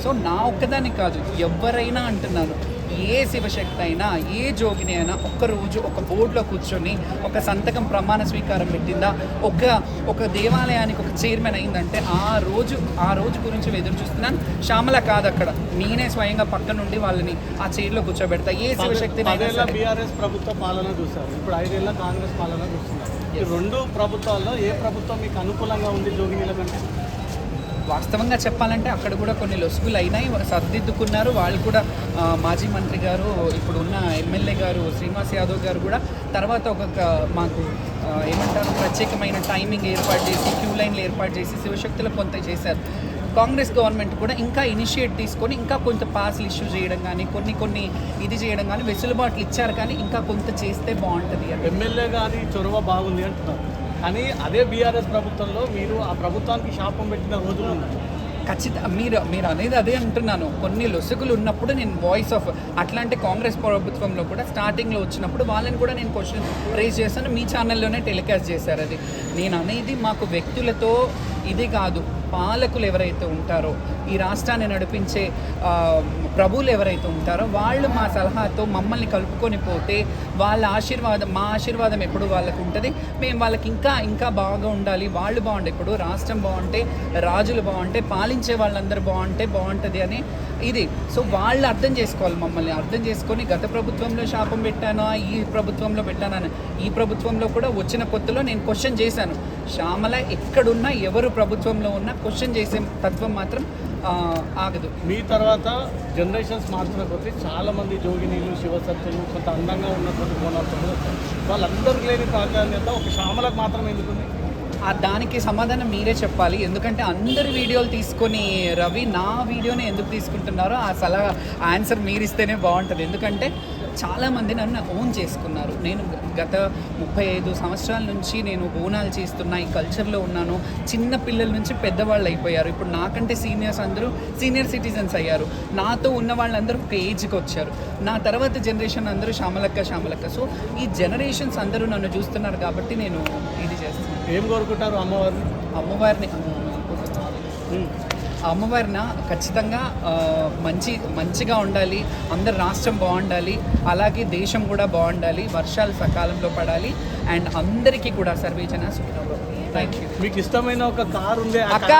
So నా ఒక్కదాన్ని కాదు, ఎవరైనా అంటున్నాను, ఏ శివశక్తి అయినా ఏ జోగిని అయినా ఒక్కరోజు ఒక బోర్డులో కూర్చొని ఒక సంతకం ప్రమాణ స్వీకారం పెట్టిందా, ఒక దేవాలయానికి ఒక చైర్మన్ అయిందంటే ఆ రోజు గురించి ఎదురు చూస్తున్నాను. శ్యామల కాదు, అక్కడ నేనే స్వయంగా పక్క నుండి వాళ్ళని ఆ చైర్లో కూర్చోబెడతా. ఏ శివశక్తి బీఆర్ఎస్ ప్రభుత్వ పాలన చూశారు, ఇప్పుడు 5 ఏళ్ళ కాంగ్రెస్ పాలన చూస్తున్నారు. ఈ 2 ప్రభుత్వాల్లో ఏ ప్రభుత్వం మీకు అనుకూలంగా ఉంది జోగినీల కంటే? వాస్తవంగా చెప్పాలంటే అక్కడ కూడా కొన్ని లొసుగులు అయినాయి, సర్దిద్దుకున్నారు. వాళ్ళు కూడా మాజీ మంత్రి గారు, ఇప్పుడు ఉన్న ఎమ్మెల్యే గారు శ్రీనివాస్ యాదవ్ గారు కూడా తర్వాత మాకు ఏమంటారు ప్రత్యేకమైన టైమింగ్ ఏర్పాటు చేసి, క్యూ లైన్లు ఏర్పాటు చేసి శివశక్తులు కొంత చేశారు. కాంగ్రెస్ గవర్నమెంట్ కూడా ఇంకా ఇనిషియేట్ తీసుకొని ఇంకా కొంత పాస్లు ఇష్యూ చేయడం కానీ కొన్ని ఇది చేయడం కానీ వెసులుబాట్లు ఇచ్చారు, కానీ ఇంకా కొంత చేస్తే బాగుంటుంది. ఎమ్మెల్యే గారి చొరవ బాగుంది అంటున్నారు, కానీ అదే బీఆర్ఎస్ ప్రభుత్వంలో మీరు ఆ ప్రభుత్వానికి శాపం పెట్టిన రోజులు ఉన్నాయి. ఖచ్చితంగా మీరు అనేది అదే అంటున్నాను. కొన్ని లొసుగులు ఉన్నప్పుడు నేను వాయిస్ ఆఫ్ అట్లాంటి కాంగ్రెస్ ప్రభుత్వంలో కూడా స్టార్టింగ్లో వచ్చినప్పుడు వాళ్ళని కూడా నేను క్వశ్చన్ రేజ్ చేశాను. మీ ఛానల్లోనే టెలికాస్ట్ చేశారు. అది నేను అనేది మాకు వ్యక్తులతో ఇది కాదు, పాలకులు ఎవరైతే ఉంటారో, ఈ రాష్ట్రాన్ని నడిపించే ప్రభువులు ఎవరైతే ఉంటారో వాళ్ళు మా సలహాతో మమ్మల్ని కలుపుకొని పోతే వాళ్ళ ఆశీర్వాదం, మా ఆశీర్వాదం ఎప్పుడు వాళ్ళకు ఉంటుంది. మేము వాళ్ళకి ఇంకా బాగా ఉండాలి, వాళ్ళు బాగుండే, ఇప్పుడు రాష్ట్రం బాగుంటే, రాజులు బాగుంటే, పాలించే వాళ్ళందరూ బాగుంటుంది అని ఇది. సో వాళ్ళు అర్థం చేసుకోవాలి, మమ్మల్ని అర్థం చేసుకొని గత ప్రభుత్వంలో శాపం పెట్టాను, ఈ ప్రభుత్వంలో పెట్టానని. ఈ ప్రభుత్వంలో కూడా వచ్చిన కొత్తలో నేను క్వశ్చన్ చేశాను. శ్యామల ఎక్కడున్నా, ఎవరు ప్రభుత్వంలో ఉన్నా క్వశ్చన్ చేసే తత్వం మాత్రం ఆగదు. మీ తర్వాత జనరేషన్స్ మార్చిన కొద్దీ చాలామంది జోగినీలు, శివశక్తులు, కొంత అందంగా ఉన్నటువంటి కోణాలు వాళ్ళందరికీ లేని ప్రాధాన్యత ఒక శ్యామలకు మాత్రం ఎందుకుంది? దానికి సమాధానం మీరే చెప్పాలి. ఎందుకంటే అందరి వీడియోలు తీసుకొని రవి నా వీడియోని ఎందుకు తీసుకుంటున్నారో ఆ సలహా ఆన్సర్ మీరు ఇస్తేనే బాగుంటుంది. ఎందుకంటే చాలామంది నన్ను ఓన్ చేసుకున్నారు. నేను గత 35 సంవత్సరాల నుంచి నేను బోనాలు చేస్తున్నా, ఈ కల్చర్లో ఉన్నాను. చిన్న పిల్లల నుంచి పెద్దవాళ్ళు అయిపోయారు. ఇప్పుడు నాకంటే సీనియర్స్ అందరూ సీనియర్ సిటిజన్స్ అయ్యారు. నాతో ఉన్న వాళ్ళందరూ ఒక ఏజ్కి వచ్చారు. నా తర్వాత జనరేషన్ అందరూ శ్యామలక్క. సో ఈ జనరేషన్స్ అందరూ నన్ను చూస్తున్నారు కాబట్టి నేను ఇది చేస్తాను. ఏం కోరుకుంటారు అమ్మవారిని ఖచ్చితంగా మంచిగా ఉండాలి, అందరు రాష్ట్రం బాగుండాలి, అలాగే దేశం కూడా బాగుండాలి, వర్షాలు సకాలంలో పడాలి, అండ్ అందరికీ కూడా సర్వేజన సుఖంలో. Thank you. మీకు ఇష్టమైన ఒక కారు ఉంది అక్క.